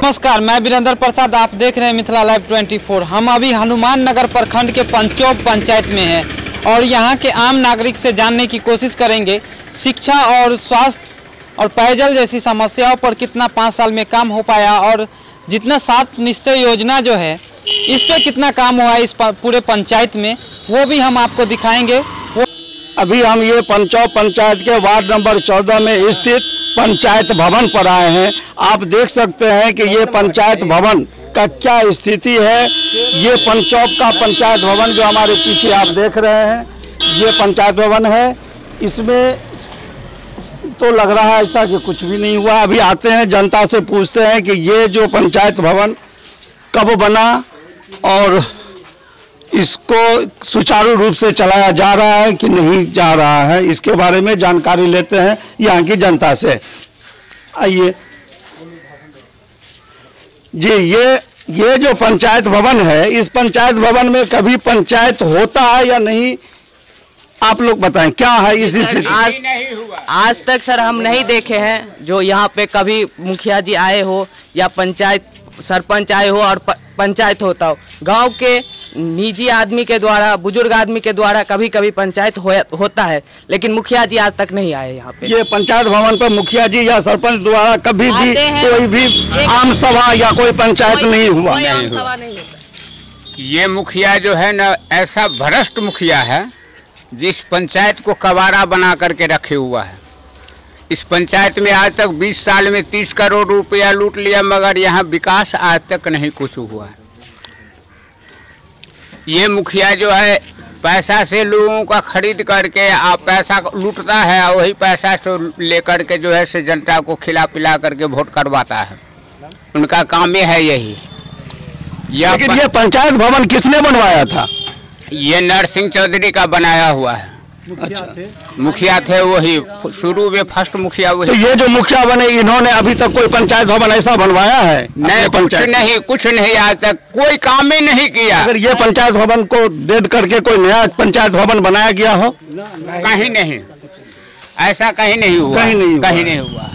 नमस्कार, मैं वीरेंद्र प्रसाद। आप देख रहे हैं मिथिला लाइव 24। हम अभी हनुमान नगर प्रखंड के पंचोप पंचायत में हैं और यहाँ के आम नागरिक से जानने की कोशिश करेंगे शिक्षा और स्वास्थ्य और पेयजल जैसी समस्याओं पर कितना 5 साल में काम हो पाया और जितना 7 निश्चय योजना जो है इस पर कितना काम हुआ इस पूरे पंचायत में, वो भी हम आपको दिखाएंगे। अभी हम ये पंचोप पंचायत के वार्ड नंबर 14 में स्थित पंचायत भवन पर आए हैं। आप देख सकते हैं कि ये पंचायत भवन का क्या स्थिति है। ये पंचोप का पंचायत भवन जो हमारे पीछे आप देख रहे हैं, ये पंचायत भवन है। इसमें तो लग रहा है ऐसा कि कुछ भी नहीं हुआ। अभी आते हैं, जनता से पूछते हैं कि ये जो पंचायत भवन कब बना और इसको सुचारू रूप से चलाया जा रहा है कि नहीं जा रहा है, इसके बारे में जानकारी लेते हैं यहाँ की जनता से। आइए जी, ये जो पंचायत भवन है, इस पंचायत भवन में कभी पंचायत होता है या नहीं, आप लोग बताएं क्या है इस स्थिति? आज तक सर हम नहीं देखे हैं जो यहाँ पे कभी मुखिया जी आए हो या पंचायत सरपंच आए हो और पंचायत होता हो। गांव के निजी आदमी के द्वारा, बुजुर्ग आदमी के द्वारा कभी कभी पंचायत होता है, लेकिन मुखिया जी आज तक नहीं आए यहाँ पे। ये पंचायत भवन पर मुखिया जी या सरपंच द्वारा कभी भी कोई भी आम सभा या कोई पंचायत नहीं हुआ? ये मुखिया जो है ना, ऐसा भ्रष्ट मुखिया है जिस पंचायत को कबाड़ा बना करके रखे हुआ है। इस पंचायत में आज तक 20 साल में 30 करोड़ रुपया लूट लिया, मगर यहाँ विकास आज तक नहीं कुछ हुआ है। ये मुखिया जो है पैसा से लोगों का खरीद करके आप पैसा लूटता है और वही पैसा से लेकर के जो है से जनता को खिला पिला करके वोट करवाता है। उनका काम है यही। लेकिन ये पंचायत भवन किसने बनवाया था? ये नरसिंह चौधरी का बनाया हुआ है। मुखिया थे वही, शुरू में फर्स्ट मुखिया वही। तो ये जो मुखिया बने, इन्होंने अभी तक कोई पंचायत भवन ऐसा बनवाया है? नहीं, कुछ नहीं आज तक कोई काम ही नहीं किया। अगर ये पंचायत भवन को डेड करके कोई नया पंचायत भवन बनाया गया हो? कहीं नहीं, ऐसा कहीं नहीं हुआ। कहीं नहीं हुआ।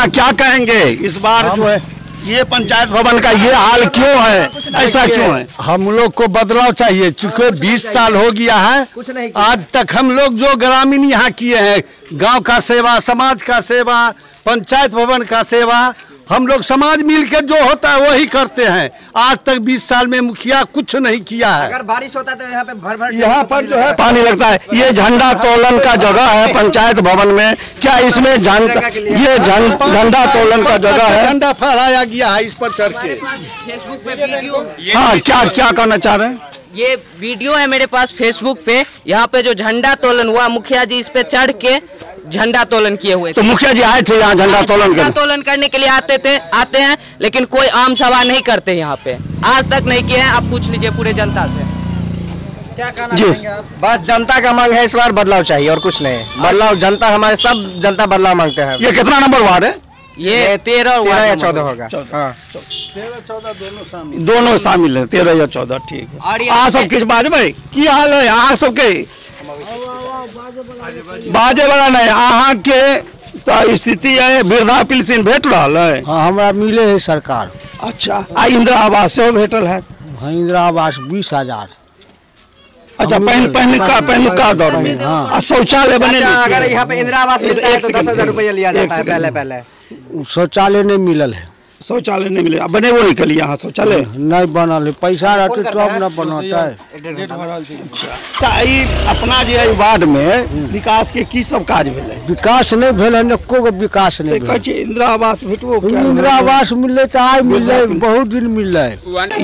क्या कहेंगे इस बार जो है ये पंचायत भवन का ये हाल क्यों है, ऐसा क्यों है? हम लोग को बदलाव चाहिए। चूंकि 20 साल हो गया है, आज तक हम लोग जो ग्रामीण यहाँ किए हैं, गांव का सेवा, समाज का सेवा, पंचायत भवन का सेवा, हम लोग समाज मिलकर जो होता है वही करते हैं। आज तक 20 साल में मुखिया कुछ नहीं किया है। अगर बारिश होता है तो यहाँ पे यहाँ पर जो है पानी लगता है। ये झंडा तोलन का जगह है पंचायत भवन में। क्या इसमें ये झंडा तोलन का जगह है? झंडा फहराया गया है इस पर चढ़ के। फेसबुक पे वीडियो, हाँ, क्या कहना चाह रहे हैं? ये वीडियो है मेरे पास फेसबुक पे। यहाँ पे जो झंडा तोलन हुआ, मुखिया जी इस पे चढ़ के झंडा तोलन किए हुए थे। तो मुखिया जी आए थे यहाँ झंडा तोलन करने के लिए आते हैं, लेकिन कोई आम सभा नहीं करते यहाँ पे, आज तक नहीं किए हैं। आप पूछ लीजिए पूरे जनता से क्या कहना चाहेंगे आप? बस जनता का मांग है, इस बार बदलाव चाहिए और कुछ नहीं। बदलाव जनता, हमारे सब जनता बदलाव मांगते हैं। ये कितना नंबर वार्ड है? ये 13 या 14 होगा। 13-14 दोनों शामिल है। 13 या 14, ठीक है। आ सब किस बात भाई की हाल है? आ सबके बाजे वाला नहीं, अहाँ के तो स्थिति है। वृद्धा पेंशन भेट रहा है? हाँ, हमारा मिले है सरकार। अच्छा, आ इंदिरा आवास से भेटल है? हाँ, इंदिरा आवास 20,000। अच्छा, पहले दौर में। हाँ, शौचालय बने? अगर यहाँ पे इंदिरा आवास मिलता है तो 10,000 रुपया लिया जाता है पहले। शौचालय नहीं मिलल है। शौचालय नहीं मिले, बने वो निकल यहाँ शौचालय नहीं बनल है। पैसा रहते तब न बनता है। अपना जो वार्ड में विकास के की सब काज भेल? विकास नहीं भेल है, एको गो विकास नहीं भेल। इंदिरा आवास भेटबो? इंदिरा आवास मिले तो आज मिले, बहुत दिन मिले।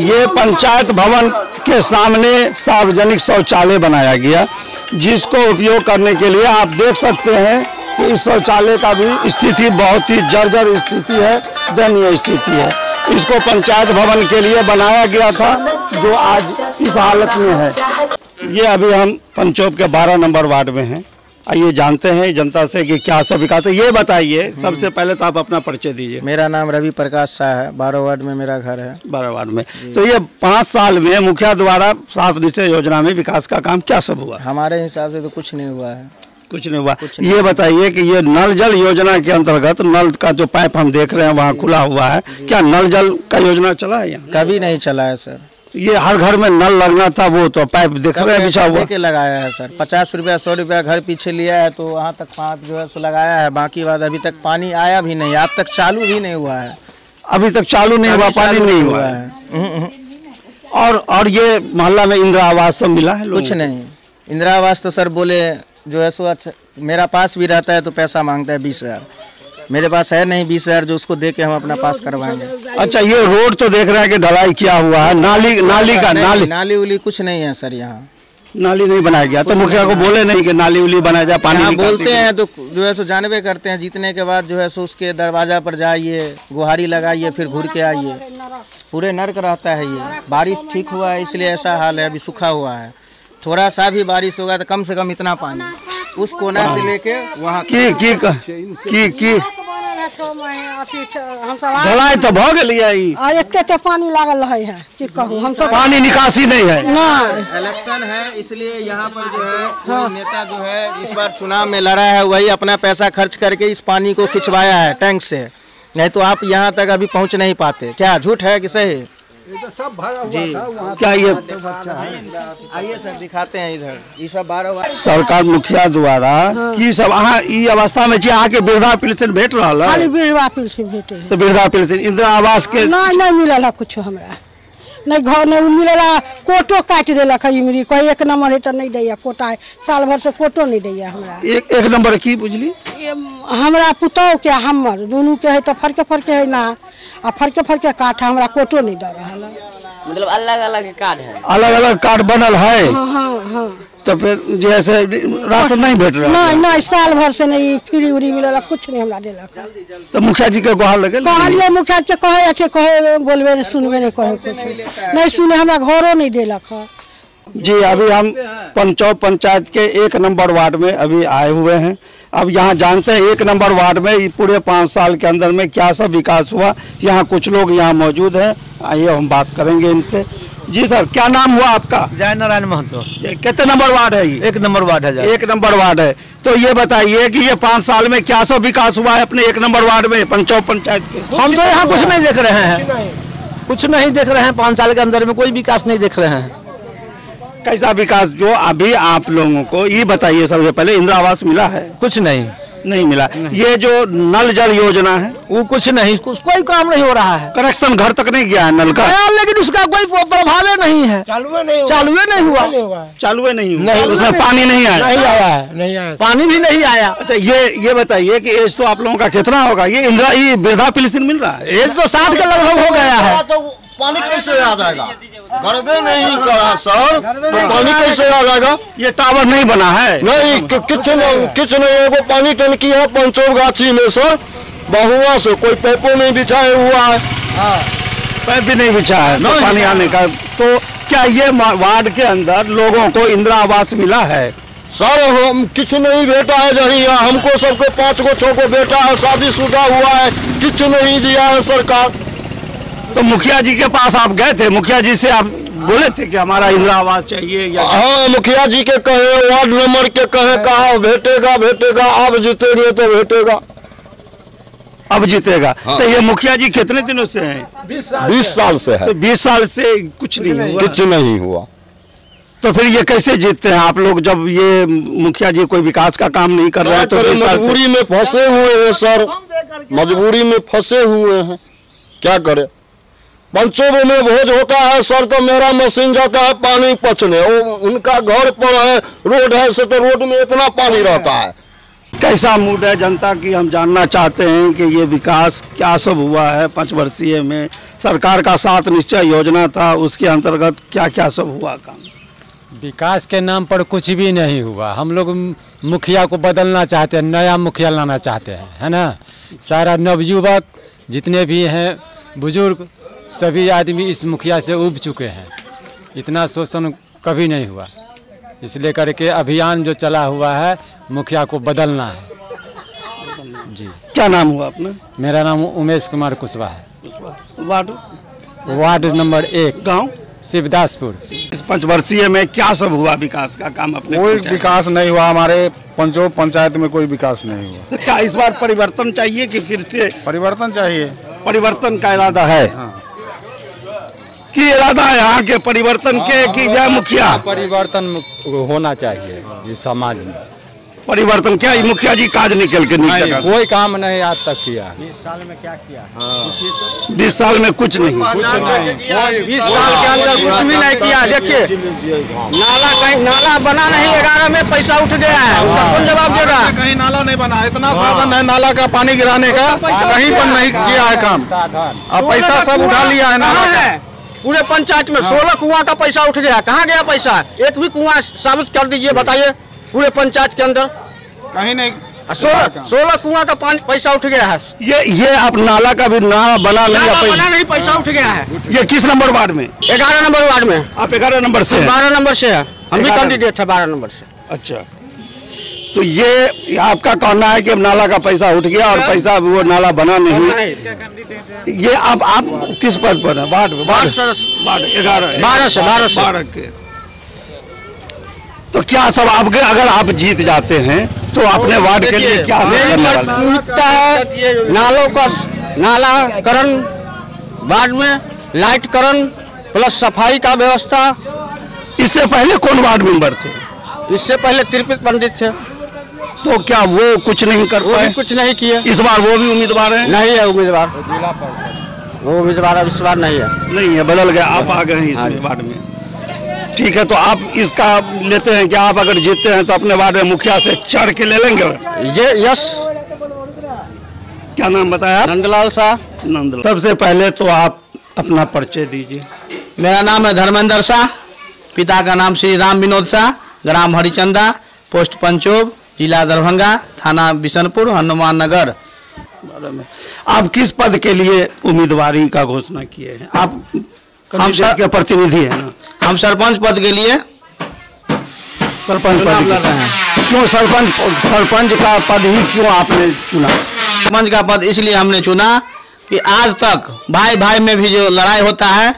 ये पंचायत भवन के सामने सार्वजनिक शौचालय बनाया गया, जिसको उपयोग करने के लिए आप देख सकते हैं कि इस शौचालय का भी स्थिति बहुत ही जर्जर स्थिति है, दयनीय स्थिति है। इसको पंचायत भवन के लिए बनाया गया था, जो आज इस हालत में है। ये अभी हम पंचोप के 12 नंबर वार्ड में हैं। आइए जानते हैं जनता से कि क्या सब विकास है। ये बताइए सबसे पहले तो आप अपना परिचय दीजिए। मेरा नाम रवि प्रकाश शाह है, 12 वार्ड में मेरा घर है। 12 वार्ड में। तो ये 5 साल में मुखिया द्वारा 7 निश्चय योजना में विकास का काम क्या सब हुआ? हमारे हिसाब से तो कुछ नहीं हुआ है। कुछ नहीं हुआ। ये बताइए कि ये नल जल योजना के अंतर्गत नल का जो पाइप हम देख रहे हैं वहाँ खुला हुआ है, क्या नल जल का योजना चला है यहाँ? कभी नहीं चला है सर। ये हर घर में नल लगना था, वो तो पाइप दिख रहे हैं बिछा हुआ के लगाया है सर। 50 रुपया 100 रुपया घर पीछे लिया है तो वहाँ तक पाइप जो है सो लगाया है, बाकी बात अभी तक पानी आया भी नहीं, आज तक चालू भी नहीं हुआ है। अभी तक चालू नहीं हुआ, पानी नहीं हुआ है। और ये मोहल्ला में इंदिरा आवास सब मिला है? कुछ नहीं, इंदिरा आवास तो सर बोले जो है सो अच्छा, मेरा पास भी रहता है तो पैसा मांगता है 20,000, मेरे पास है नहीं 20,000 जो उसको दे के हम अपना पास करवाएंगे। अच्छा, ये रोड तो देख रहे हैं कि ढलाई किया हुआ है, नाली उली कुछ नहीं है सर, यहाँ नाली नहीं बनाया गया। तो मुखिया को बोले नहीं कि नाली उली बनाया जाए? पानी बोलते हैं तो जो है सो जानबे करते हैं, जीतने के बाद जो है सो उसके दरवाजा पर जाइए, गुहारी लगाइए, फिर घूर के आइए, पूरे नर्क रहता है। ये बारिश ठीक हुआ है इसलिए ऐसा हाल है, अभी सूखा हुआ है। थोड़ा सा भी बारिश होगा तो कम से कम इतना पानी उस कोना से लेके वहाँ की ढलाई तो भ गई, एते पानी लागल है कि कहूँ हम सब, पानी निकासी नहीं है। इलेक्शन है इसलिए यहाँ पर जो है कोई नेता जो है इस बार चुनाव में लड़ा है, वही अपना पैसा खर्च करके इस पानी को खिंचवाया है टैंक से, नहीं तो आप यहाँ तक अभी पहुँच नहीं पाते। क्या झूठ है कि सही? जी क्या ये आइए सर दिखाते हैं इधर, ये सब 12 सरकार मुखिया द्वारा की सब अहाँ ई अवस्था में अहाँ के वृद्धा पेंशन भेट रहा है? खाली वृद्धा पेंशन भेटे तो वृद्धा पेंशन इंदिरा आवास के नहीं मिलल है कुछ, हमरा नहीं घर नहीं मिलल, कोटो काट दिलक है इमरी, कोई 1 नंबर है तो नहीं दैया कोटा, साल भर से कोटो नहीं दैया हमरा। एक नंबर की बुझली हमरा पुतौ के हमर दोनों के है तो फरके है ना, आ फरके काट हमरा कोटो नहीं दे रहा है। मतलब अलग अलग कार्ड है, अलग अलग कार्ड बनल है। हाँ। तो फिर जैसे राशन नहीं भेट रहा? नहीं साल भर से नहीं, फ्री उरी मिलल कुछ नहीं हमरा देलक। तो मुखिया जी के गुहार लगे? कहलिए मुखिया के कहे अच्छे कहे बोलबे नहीं, सुनबे नहीं, कहे कुछ नहीं सुने, हमरा घरों नहीं देलक है। जी अभी हम पंचायत के 1 नंबर वार्ड में अभी आए हुए हैं। अब यहाँ जानते हैं 1 नंबर वार्ड में पूरे 5 साल के अंदर में क्या सब विकास हुआ। यहाँ कुछ लोग यहाँ मौजूद हैं, आइए हम बात करेंगे इनसे। जी सर, क्या नाम हुआ आपका? जय नारायण महतो। कितने नंबर वार्ड है ये? 1 नंबर वार्ड है। 1 नंबर वार्ड है। तो ये बताइए कि ये 5 साल में क्या सब विकास हुआ है अपने 1 नंबर वार्ड में पंचायत के? हम तो यहाँ कुछ नहीं देख रहे हैं, कुछ नहीं देख रहे हैं। 5 साल के अंदर में कोई विकास नहीं देख रहे हैं। कैसा विकास? जो अभी आप लोगों को ये बताइए, सबसे पहले इंदिरा आवास मिला है? कुछ नहीं मिला। ये जो नल जल योजना है वो कुछ नहीं, कोई काम नहीं हो रहा है। कनेक्शन घर तक नहीं गया है नल का, लेकिन उसका कोई प्रभाव नहीं है, चालू नहीं हुआ। उसमें पानी नहीं आया, पानी भी नहीं आया। अच्छा ये बताइए कि एज तो आप लोगों का कितना होगा? ये वृद्धा पेंशन मिल रहा है? एज तो 60 के लगभग हो गया है। तो पानी कैसे आ जाएगा? घर में नहीं करा सर, तो पानी कैसे आ जाएगा? ये टावर नहीं बना है? नहीं, कुछ नहीं। एगो पानी टंकी है पंचोर गाछी में सर, बहुआ से कोई पैपो नहीं बिछाया हुआ है। पैप भी नहीं बिछा है तो पानी आने का। तो क्या ये वार्ड के अंदर लोगों को इंदिरा आवास मिला है? सर हम कुछ नहीं बेटा है जही, हमको सबको 5 गो 6 गो बेटा है, शादीशुदा हुआ है, कुछ नहीं दिया है सरकार। तो मुखिया जी के पास आप गए थे? मुखिया जी से आप बोले थे कि हमारा इंदिरा आवास चाहिए या? हाँ, मुखिया जी के कहे, वार्ड नंबर के कहे, कहा भेटेगा, अब जीतेंगे तो भेटेगा, अब जीतेगा। हाँ। तो ये मुखिया जी कितने दिनों से हैं? 20 साल से है। तो 20 साल से कुछ नहीं हुआ। तो फिर ये कैसे जीतते हैं आप लोग जब ये मुखिया जी कोई विकास का काम नहीं कर रहे हैं? तो मजबूरी में फंसे हुए हैं सर, मजबूरी में फंसे हुए हैं, क्या करे। पंचों में भोज होता है सर, तो मेरा मशीन जाता है पानी पचने, उनका घर पर है, रोड है से तो रोड में इतना पानी रहता है। कैसा मूड है जनता की? हम जानना चाहते हैं कि ये विकास क्या सब हुआ है 5 वर्षीय में। सरकार का 7 निश्चय योजना था, उसके अंतर्गत क्या क्या सब हुआ काम? विकास के नाम पर कुछ भी नहीं हुआ। हम लोग मुखिया को बदलना चाहते हैं, नया मुखिया लाना चाहते हैं, है ना। सारा नवयुवक जितने भी हैं, बुजुर्ग, सभी आदमी इस मुखिया से उब चुके हैं। इतना शोषण कभी नहीं हुआ, इसलिए करके अभियान जो चला हुआ है मुखिया को बदलना है। जी। क्या नाम हुआ अपना? मेरा नाम उमेश कुमार कुशवाहा है। वार्ड नंबर 1, गांव शिवदासपुर। पंचवर्षीय में क्या सब हुआ विकास का काम अपने? कोई विकास नहीं हुआ हमारे पंचायत में, कोई विकास नहीं हुआ। तो क्या इस बार परिवर्तन चाहिए कि फिर से? परिवर्तन चाहिए। परिवर्तन का इरादा है? हाँ। कि इरादा है यहाँ के परिवर्तन के कि यह मुखिया? परिवर्तन होना चाहिए इस समाज में। परिवर्तन क्या मुखिया जी काज निकल के नहीं? कोई काम नहीं आज तक किया। 20 साल में क्या किया? 20 साल में कुछ नहीं। 20 साल के अंदर कुछ भी नहीं किया। देखिए नाला बना नहीं, 11 में पैसा उठ गया है, उसका कौन जवाब देगा? कहीं नाला नहीं बना, इतना साधन है नाला का पानी गिराने का, कहीं पर नहीं किया है काम। अब पैसा सब उठा लिया है नाला का। पूरे पंचायत में 16 कुआं का पैसा उठ गया। कहाँ गया पैसा? एक भी कुआं साबित कर दीजिए, बताइए। पूरे पंचायत के अंदर कहीं नहीं। 16 कुआं का पैसा उठ गया है। ये आप नाला का भी नाला बना नहीं, पैसा उठ गया है। ये किस नंबर वार्ड में? 11 नंबर वार्ड में। आप 11 नंबर से? 12 नंबर से है, हम भी कैंडिडेट है 12 नंबर से। अच्छा, तो ये आपका कहना है कि अब नाला का पैसा उठ गया और पैसा वो नाला बना नहीं। ये आप किस पद पर है? वार्ड 12 के। तो क्या सब आपके, अगर आप जीत जाते हैं तो अपने वार्ड के लिए क्या प्राथमिकता है? नालों का नालाकरण, वार्ड में लाइटकरण प्लस सफाई का व्यवस्था। इससे पहले कौन वार्ड मेंबर थे? इससे पहले त्रिपित पंडित थे। तो क्या वो कुछ नहीं कर पाए? कुछ नहीं किए। इस बार वो भी उम्मीदवार है? नहीं है उम्मीदवार, वो उम्मीदवार अब इस बार नहीं है। नहीं है, बदल गया, आप आ गए हैं इस वार्ड में। ठीक है, तो आप इसका लेते हैं कि आप अगर जीतते हैं तो अपने वार्ड में मुखिया से चढ़ के ले लेंगे? यस। क्या नाम बताया? नंदलाल शाह। नंदलाल। सबसे पहले तो आप अपना परिचय दीजिए। मेरा नाम है धर्मेंद्र शाह, पिता का नाम श्री राम विनोद शाह, ग्राम हरिचंदा, पोस्ट पंचोब, जिला दरभंगा, थाना बिशनपुर, हनुमान नगर। आप किस पद के लिए उम्मीदवारी का घोषणा किए हैं? आप हम के प्रतिनिधि हैं ना? हम सरपंच पद के लिए सरपंच पद लड़ रहे हैं। क्यों सरपंच का पद ही क्यों आपने चुना? सरपंच का पद इसलिए हमने चुना कि आज तक भाई भाई में भी जो लड़ाई होता है,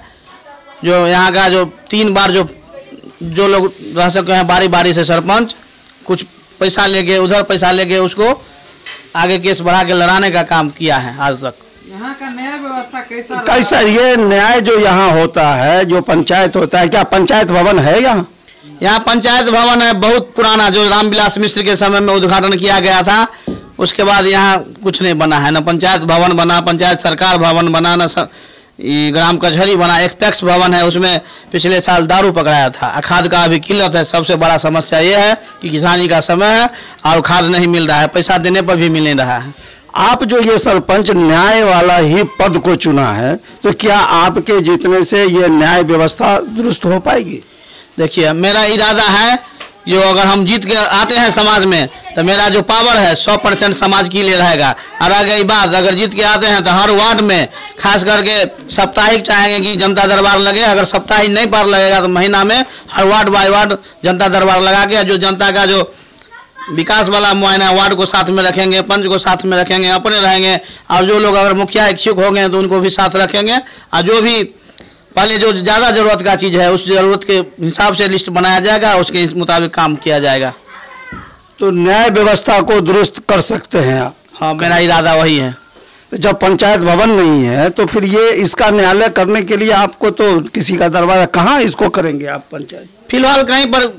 जो यहाँ का जो 3 बार जो लोग रह सके हैं बारी बारी से सरपंच, कुछ पैसा लेके उधर पैसा लेके उसको आगे केस बढ़ा के लड़ाने का काम किया है आज तक। यहाँ का न्याय व्यवस्था कैसा? ये न्याय जो यहाँ होता है, जो पंचायत होता है, क्या पंचायत भवन है यहाँ? यहाँ पंचायत भवन है बहुत पुराना, जो रामविलास मिश्र के समय में उद्घाटन किया गया था। उसके बाद यहाँ कुछ नहीं बना है, न पंचायत भवन बना, पंचायत सरकार भवन बना, न ग्राम कचहरी बना। एक पैक्स भवन है, उसमें पिछले साल दारू पकड़ाया था। खाद का अभी किल्लत है। सबसे बड़ा समस्या ये है कि किसानी का समय है और खाद नहीं मिल रहा है, पैसा देने पर भी मिल नहीं रहा है। आप जो ये सरपंच न्याय वाला ही पद को चुना है, तो क्या आपके जीतने से ये न्याय व्यवस्था दुरुस्त हो पाएगी? देखिए, मेरा इरादा है जो अगर हम जीत के आते हैं समाज में तो मेरा जो पावर है 100% समाज के लिए रहेगा। और रह गई बात, अगर जीत के आते हैं तो हर वार्ड में खास करके साप्ताहिक चाहेंगे कि जनता दरबार लगे। अगर साप्ताहिक नहीं पार लगेगा तो महीना में हर वार्ड बाय वार्ड जनता दरबार लगा के जो जनता का जो विकास वाला मुआयना वार्ड को साथ में रखेंगे, पंच को साथ में रखेंगे, अपने रहेंगे। और जो लोग अगर मुखिया इच्छुक हो गए तो उनको भी साथ रखेंगे। और जो भी पहले जो ज़्यादा ज़रूरत का चीज़ है उस ज़रूरत के हिसाब से लिस्ट बनाया जाएगा, उसके मुताबिक काम किया जाएगा। तो न्याय व्यवस्था को दुरुस्त कर सकते हैं आप? हाँ, मेरा इरादा वही है। जब पंचायत भवन नहीं है तो फिर ये इसका न्यायालय करने के लिए आपको तो किसी का दरवाजा, कहाँ इसको करेंगे आप पंचायत? फिलहाल कहीं पर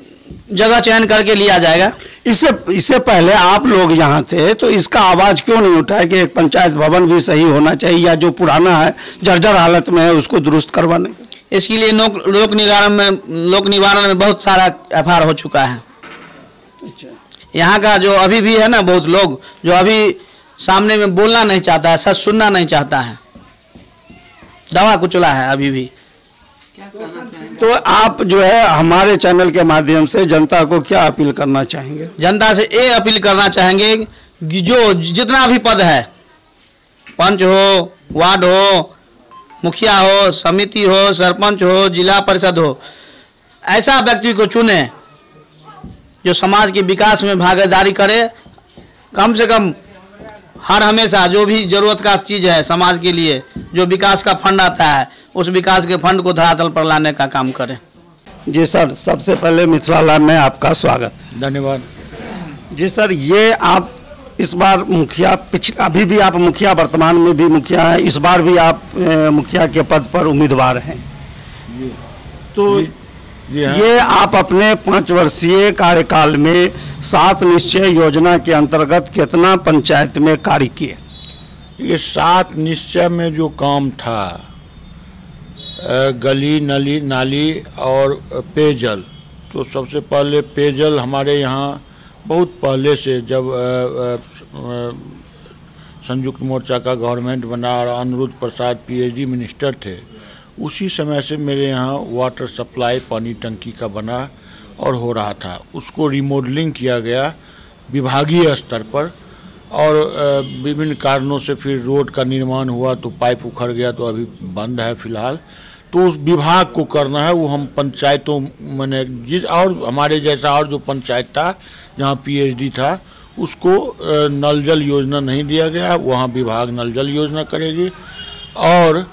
जगह चयन करके लिया जाएगा। इससे पहले आप लोग यहाँ थे तो इसका आवाज क्यों नहीं उठाया कि एक पंचायत भवन भी सही होना चाहिए, या जो पुराना है जर्जर हालत में है उसको दुरुस्त करवाने? इसके लिए लोक निवारण में बहुत सारा एफआईआर हो चुका है। अच्छा। यहाँ का जो अभी भी है ना, बहुत लोग जो अभी सामने में बोलना नहीं चाहता है, सच सुनना नहीं चाहता है, दवा कुचला है अभी भी। तो आप जो है हमारे चैनल के माध्यम से जनता को क्या अपील करना चाहेंगे? जनता से ये अपील करना चाहेंगे कि जो जितना भी पद है, पंच हो, वार्ड हो, मुखिया हो, समिति हो, सरपंच हो, जिला परिषद हो, ऐसा व्यक्ति को चुने जो समाज के विकास में भागीदारी करे। कम से कम हर हमेशा जो भी जरूरत का चीज़ है समाज के लिए, जो विकास का फंड आता है, उस विकास के फंड को धरातल पर लाने का काम करें। जी सर, सबसे पहले मिथिला लाइव में आपका स्वागत। धन्यवाद। जी सर, ये आप इस बार मुखिया, अभी भी आप मुखिया, वर्तमान में भी मुखिया हैं, इस बार भी आप मुखिया के पद पर उम्मीदवार हैं। तो ये आप अपने 5 वर्षीय कार्यकाल में 7 निश्चय योजना के अंतर्गत कितना पंचायत में कार्य किए? ये 7 निश्चय में जो काम था, गली नाली और पेयजल, तो सबसे पहले पेयजल हमारे यहाँ बहुत पहले से, जब संयुक्त मोर्चा का गवर्नमेंट बना और अनिरुद्ध प्रसाद पीएचडी मिनिस्टर थे, उसी समय से मेरे यहाँ वाटर सप्लाई पानी टंकी का बना और हो रहा था। उसको रिमॉडलिंग किया गया विभागीय स्तर पर, और विभिन्न कारणों से फिर रोड का निर्माण हुआ तो पाइप उखड़ गया, तो अभी बंद है फिलहाल। तो उस विभाग को करना है, वो हम पंचायतों मैंने जिस और हमारे जैसा और जो पंचायत था जहाँ पीएचडी था, उसको नल जल योजना नहीं दिया गया, वहाँ विभाग नल जल योजना करेगी। और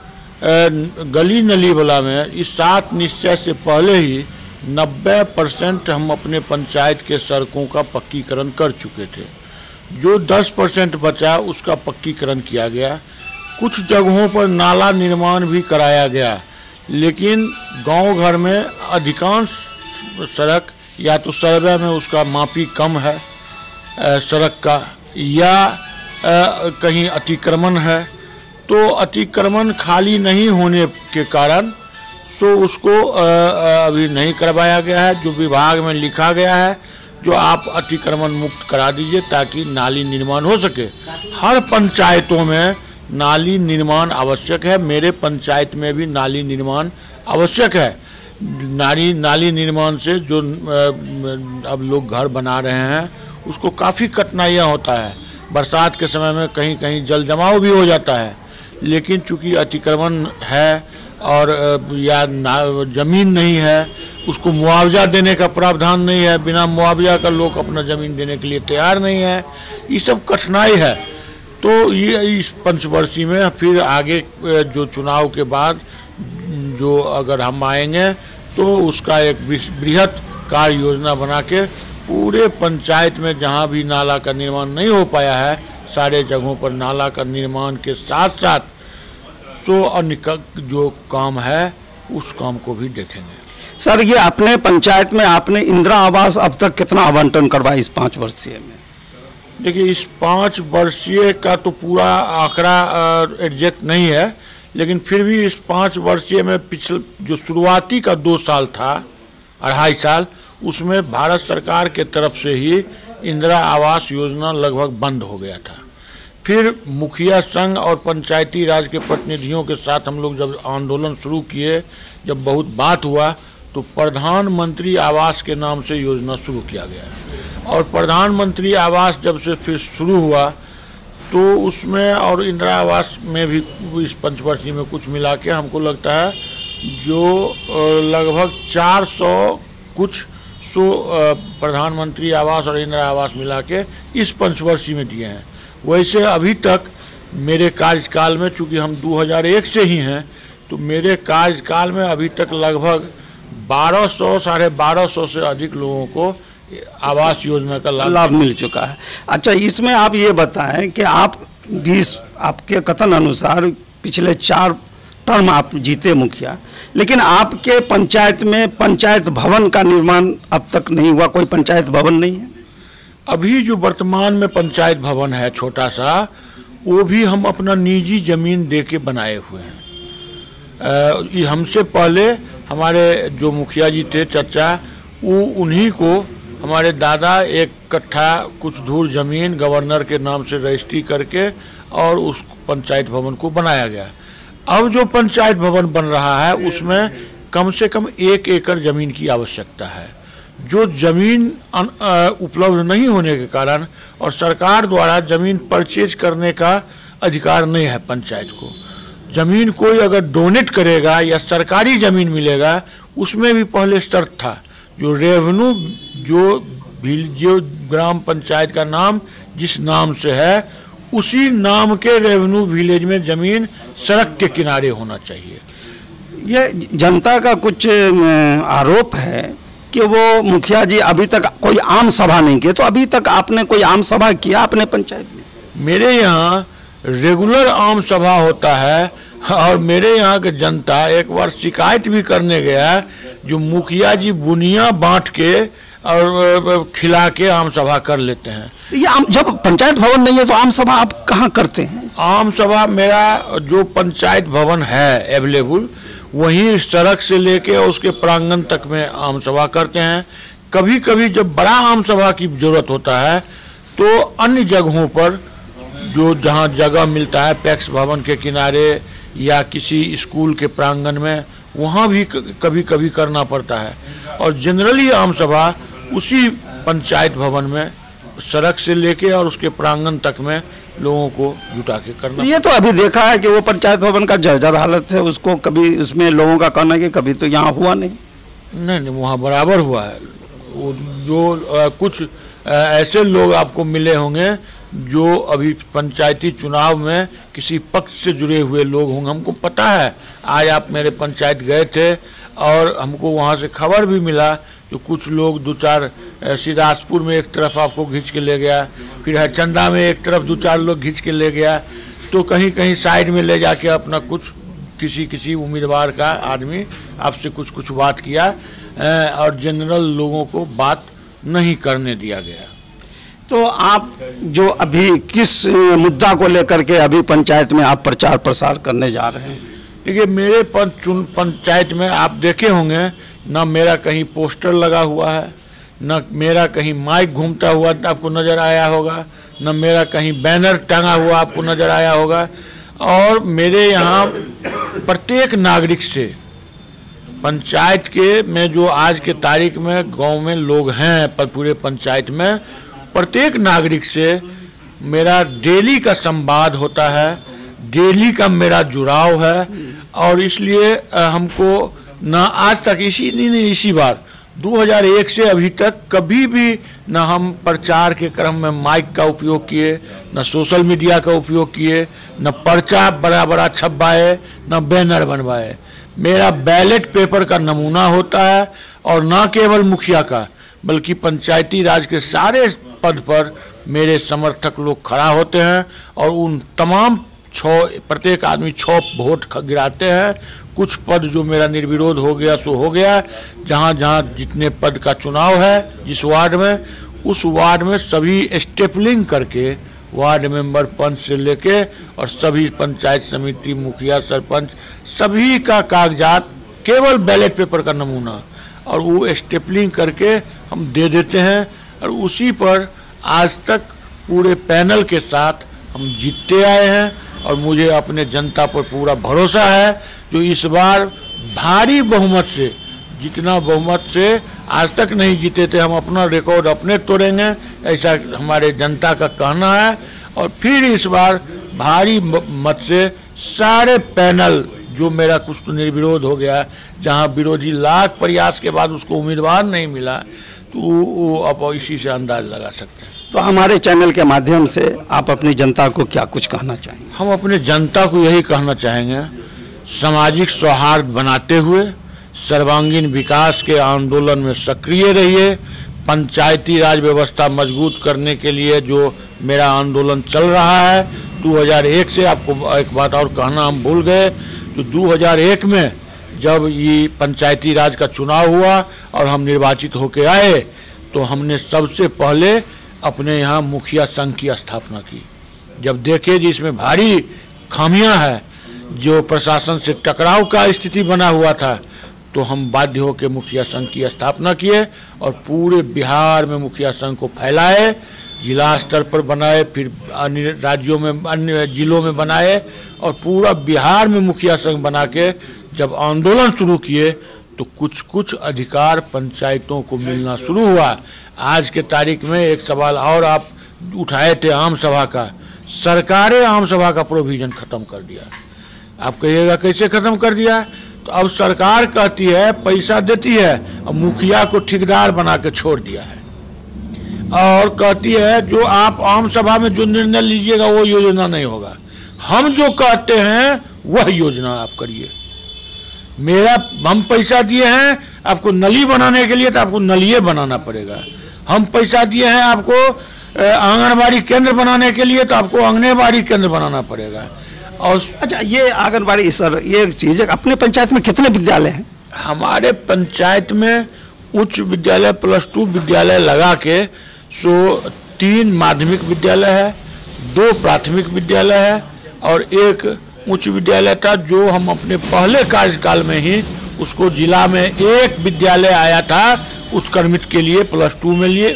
गली नली वाला में इस 7 निश्चय से पहले ही 90% हम अपने पंचायत के सड़कों का पक्कीकरण कर चुके थे। जो 10% बचा उसका पक्कीकरण किया गया। कुछ जगहों पर नाला निर्माण भी कराया गया, लेकिन गांव घर में अधिकांश सड़क या तो सर्वे में उसका मापी कम है सड़क का, या कहीं अतिक्रमण है। तो अतिक्रमण खाली नहीं होने के कारण सो उसको अभी नहीं करवाया गया है। जो विभाग में लिखा गया है, जो आप अतिक्रमण मुक्त करा दीजिए ताकि नाली निर्माण हो सके। हर पंचायतों में नाली निर्माण आवश्यक है, मेरे पंचायत में भी नाली निर्माण आवश्यक है। नाली निर्माण से जो अब लोग घर बना रहे हैं उसको काफ़ी कठिनाइयाँ होता है। बरसात के समय में कहीं कहीं जल जमाव भी हो जाता है, लेकिन चूंकि अतिक्रमण है और या ज़मीन नहीं है, उसको मुआवजा देने का प्रावधान नहीं है, बिना मुआवजा का लोग अपना ज़मीन देने के लिए तैयार नहीं है, ये सब कठिनाई है। तो ये इस पंचवर्षीय में फिर आगे जो चुनाव के बाद जो अगर हम आएंगे तो उसका एक बृहत कार्य योजना बना के पूरे पंचायत में जहाँ भी नाला का निर्माण नहीं हो पाया है, सारे जगहों पर नाला का निर्माण के साथ साथ सो अन्य जो काम है उस काम को भी देखेंगे। सर, ये अपने पंचायत में आपने इंदिरा आवास अब तक कितना आवंटन करवाया इस 5 वर्षीय में? देखिए, इस 5 वर्षीय का तो पूरा आंकड़ा एग्जैक्ट नहीं है, लेकिन फिर भी इस 5 वर्षीय में पिछले जो शुरुआती का 2 साल था, 2.5 साल, उसमें भारत सरकार के तरफ से ही इंदिरा आवास योजना लगभग बंद हो गया था। फिर मुखिया संघ और पंचायती राज के प्रतिनिधियों के साथ हम लोग जब आंदोलन शुरू किए, जब बहुत बात हुआ, तो प्रधानमंत्री आवास के नाम से योजना शुरू किया गया। और प्रधानमंत्री आवास जब से फिर शुरू हुआ तो उसमें और इंदिरा आवास में भी इस पंचवर्षीय में कुछ मिला के हमको लगता है जो लगभग 400 कुछ प्रधानमंत्री आवास और इंदिरा आवास मिला के इस पंचवर्षीय में दिए हैं। वैसे अभी तक मेरे कार्यकाल में, चूँकि हम 2001 से ही हैं, तो मेरे कार्यकाल में अभी तक लगभग 1200 साढ़े 1200 से अधिक लोगों को आवास योजना का लाभ मिल चुका है। अच्छा, इसमें आप ये बताएं कि आप 20 आपके कथन अनुसार पिछले 4 टर्म आप जीते मुखिया, लेकिन आपके पंचायत में पंचायत भवन का निर्माण अब तक नहीं हुआ, कोई पंचायत भवन नहीं है। अभी जो वर्तमान में पंचायत भवन है छोटा सा, वो भी हम अपना निजी जमीन दे के बनाए हुए हैं। हमसे पहले हमारे जो मुखिया जी थे चचा, वो उन्हीं को हमारे दादा 1 कट्ठा कुछ दूर जमीन गवर्नर के नाम से रजिस्ट्री करके और उस पंचायत भवन को बनाया गया। अब जो पंचायत भवन बन रहा है उसमें कम से कम 1 एकड़ जमीन की आवश्यकता है, जो जमीन उपलब्ध नहीं होने के कारण और सरकार द्वारा जमीन परचेज करने का अधिकार नहीं है पंचायत को। जमीन कोई अगर डोनेट करेगा या सरकारी जमीन मिलेगा, उसमें भी पहले शर्त था जो रेवेन्यू जो ग्राम पंचायत का नाम जिस नाम से है उसी नाम के रेवेन्यू विलेज में जमीन सड़क के किनारे होना चाहिए। ये जनता का कुछ आरोप है कि वो मुखिया जी अभी तक कोई आम सभा नहीं की, तो अभी तक आपने कोई आम सभा किया अपने पंचायत में? मेरे यहाँ रेगुलर आम सभा होता है और मेरे यहाँ के जनता एक बार शिकायत भी करने गया, जो मुखिया जी बुनिया बांट के और खिला के आम सभा कर लेते हैं। ये जब पंचायत भवन नहीं है तो आम सभा आप कहाँ करते हैं? आम सभा मेरा जो पंचायत भवन है अवेलेबल, वहीं सड़क से लेके उसके प्रांगण तक में आम सभा करते हैं। कभी कभी जब बड़ा आम सभा की जरूरत होता है तो अन्य जगहों पर जो जहाँ जगह मिलता है, पैक्स भवन के किनारे या किसी स्कूल के प्रांगण में, वहाँ भी कभी कभी करना पड़ता है। और जनरली आम सभा उसी पंचायत भवन में सड़क से लेके और उसके प्रांगण तक में लोगों को जुटा के करना। ये तो अभी देखा है कि वो पंचायत भवन का जर्जर हालत है, उसको कभी उसमें लोगों का कहना है कि कभी तो यहाँ हुआ नहीं। वहाँ बराबर हुआ है। जो कुछ ऐसे लोग आपको मिले होंगे जो अभी पंचायती चुनाव में किसी पक्ष से जुड़े हुए लोग होंगे। हमको पता है, आज आप मेरे पंचायत गए थे और हमको वहाँ से खबर भी मिला तो कुछ लोग दो चार सिराजपुर में एक तरफ आपको खींच के ले गया, फिर हरचंदा में एक तरफ दो चार लोग खींच के ले गया, तो कहीं कहीं साइड में ले जाके अपना कुछ किसी उम्मीदवार का आदमी आपसे कुछ बात किया और जनरल लोगों को बात नहीं करने दिया गया। तो आप जो अभी किस मुद्दा को लेकर के अभी पंचायत में आप प्रचार प्रसार करने जा रहे हैं? देखिए, मेरे पंचायत में आप देखे होंगे ना मेरा कहीं पोस्टर लगा हुआ है, न मेरा कहीं माइक घूमता हुआ आपको नज़र आया होगा, न मेरा कहीं बैनर टंगा हुआ आपको नज़र आया होगा। और मेरे यहाँ प्रत्येक नागरिक से पंचायत के में जो आज के तारीख में गांव में लोग हैं पूरे पंचायत में, प्रत्येक नागरिक से मेरा डेली का संवाद होता है, डेली का मेरा जुड़ाव है। और इसलिए हमको ना आज तक इसी बार 2001 से अभी तक कभी भी ना हम प्रचार के क्रम में माइक का उपयोग किए, न सोशल मीडिया का उपयोग किए, न पर्चा बड़ा छपवाए, न बैनर बनवाए। मेरा बैलेट पेपर का नमूना होता है और न केवल मुखिया का बल्कि पंचायती राज के सारे पद पर मेरे समर्थक लोग खड़ा होते हैं और उन तमाम प्रत्येक आदमी 6 वोट गिराते हैं। कुछ पद जो मेरा निर्विरोध हो गया सो हो गया। जहाँ जहाँ जितने पद का चुनाव है जिस वार्ड में, उस वार्ड में सभी स्टेपलिंग करके वार्ड मेंबर पंच से लेके और सभी पंचायत समिति मुखिया सरपंच सभी का कागजात, केवल बैलेट पेपर का नमूना, और वो स्टेपलिंग करके हम दे देते हैं। और उसी पर आज तक पूरे पैनल के साथ हम जीतते आए हैं और मुझे अपने जनता पर पूरा भरोसा है जो इस बार भारी बहुमत से, जितना बहुमत से आज तक नहीं जीते थे, हम अपना रिकॉर्ड अपने तोड़ेंगे, ऐसा हमारे जनता का कहना है। और फिर इस बार भारी मत से सारे पैनल, जो मेरा कुछ तो निर्विरोध हो गया, जहां विरोधी लाख प्रयास के बाद उसको उम्मीदवार नहीं मिला, तो वो अब इसी से अंदाज लगा सकते हैं। तो हमारे चैनल के माध्यम से आप अपनी जनता को क्या कुछ कहना चाहेंगे? हम अपने जनता को यही कहना चाहेंगे, सामाजिक सौहार्द बनाते हुए सर्वांगीण विकास के आंदोलन में सक्रिय रहिए। पंचायती राज व्यवस्था मजबूत करने के लिए जो मेरा आंदोलन चल रहा है 2001 से, आपको एक बात और कहना हम भूल गए, तो 2001 में जब ये पंचायती राज का चुनाव हुआ और हम निर्वाचित होकर आए, तो हमने सबसे पहले अपने यहाँ मुखिया संघ की स्थापना की। जब देखे जी इसमें भारी खामियां हैं, जो प्रशासन से टकराव का स्थिति बना हुआ था, तो हम बाध्य होकर मुखिया संघ की स्थापना किए और पूरे बिहार में मुखिया संघ को फैलाए, जिला स्तर पर बनाए, फिर अन्य राज्यों में, अन्य जिलों में बनाए और पूरा बिहार में मुखिया संघ बना के जब आंदोलन शुरू किए तो कुछ अधिकार पंचायतों को मिलना शुरू हुआ। आज के तारीख में एक सवाल और आप उठाए थे आम सभा का, सरकार ने आम सभा का प्रोविजन खत्म कर दिया। आप कहिएगा कैसे खत्म कर दिया? तो अब सरकार कहती है, पैसा देती है, अब मुखिया को ठेकेदार बना के छोड़ दिया है और कहती है जो आप आम सभा में जो निर्णय लीजिएगा वो योजना नहीं होगा, हम जो कहते हैं वह योजना आप करिए। हम पैसा दिए हैं आपको नली बनाने के लिए, तो आपको नलिये बनाना पड़ेगा। हम पैसा दिए हैं आपको आंगनबाड़ी केंद्र बनाने के लिए, तो आपको आंगनबाड़ी केंद्र बनाना पड़ेगा। और अच्छा, ये आंगनबाड़ी सर, ये एक चीज़ है, अपने पंचायत में कितने विद्यालय हैं? हमारे पंचायत में उच्च विद्यालय +2 विद्यालय लगा के 3 माध्यमिक विद्यालय है, 2 प्राथमिक विद्यालय है और 1 उच्च विद्यालय था, जो हम अपने पहले कार्यकाल में ही उसको जिला में 1 विद्यालय आया था उत्क्रमित के लिए +2 में लिए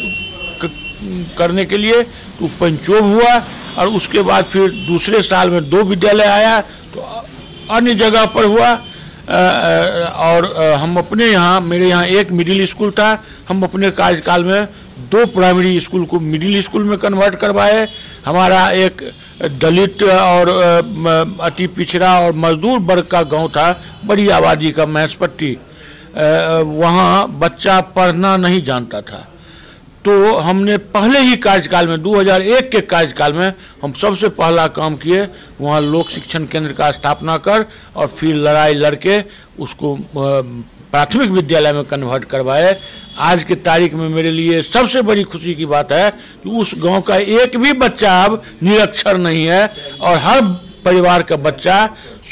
करने के लिए, तो पंचोब हुआ। और उसके बाद फिर दूसरे साल में 2 विद्यालय आया, तो अन्य जगह पर हुआ। और हम अपने यहाँ, मेरे यहाँ 1 मिडिल स्कूल था, हम अपने कार्यकाल में 2 प्राइमरी स्कूल को मिडिल स्कूल में कन्वर्ट करवाए। हमारा एक दलित और अति पिछड़ा और मजदूर वर्ग का गांव था, बड़ी आबादी का, महसपट्टी। वहाँ बच्चा पढ़ना नहीं जानता था, तो हमने पहले ही कार्यकाल में 2001 के कार्यकाल में हम सबसे पहला काम किए, वहाँ लोक शिक्षण केंद्र का स्थापना कर और फिर लड़ाई लड़के उसको प्राथमिक विद्यालय में कन्वर्ट करवाए। आज के तारीख में मेरे लिए सबसे बड़ी खुशी की बात है कि उस गांव का एक भी बच्चा अब निरक्षर नहीं है और हर परिवार का बच्चा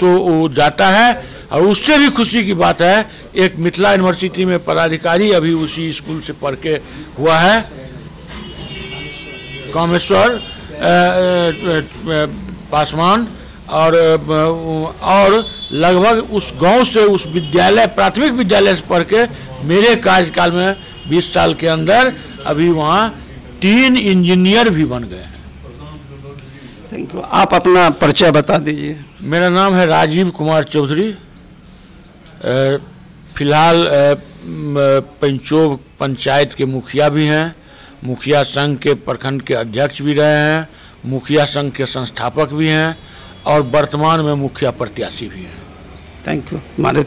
वो जाता है। और उससे भी खुशी की बात है, एक मिथिला यूनिवर्सिटी में पदाधिकारी अभी उसी स्कूल से पढ़ के हुआ है, कामेश्वर पासवान। और लगभग उस गांव से, उस विद्यालय, प्राथमिक विद्यालय से पढ़ के मेरे कार्यकाल में 20 साल के अंदर अभी वहाँ 3 इंजीनियर भी बन गए हैं। Thank you. आप अपना परिचय बता दीजिए। मेरा नाम है राजीव कुमार चौधरी। फिलहाल पंचोब पंचायत के मुखिया भी हैं, मुखिया संघ के प्रखंड के अध्यक्ष भी रहे हैं, मुखिया संघ के संस्थापक भी हैं और वर्तमान में मुखिया प्रत्याशी भी हैं। Thank you. हमारे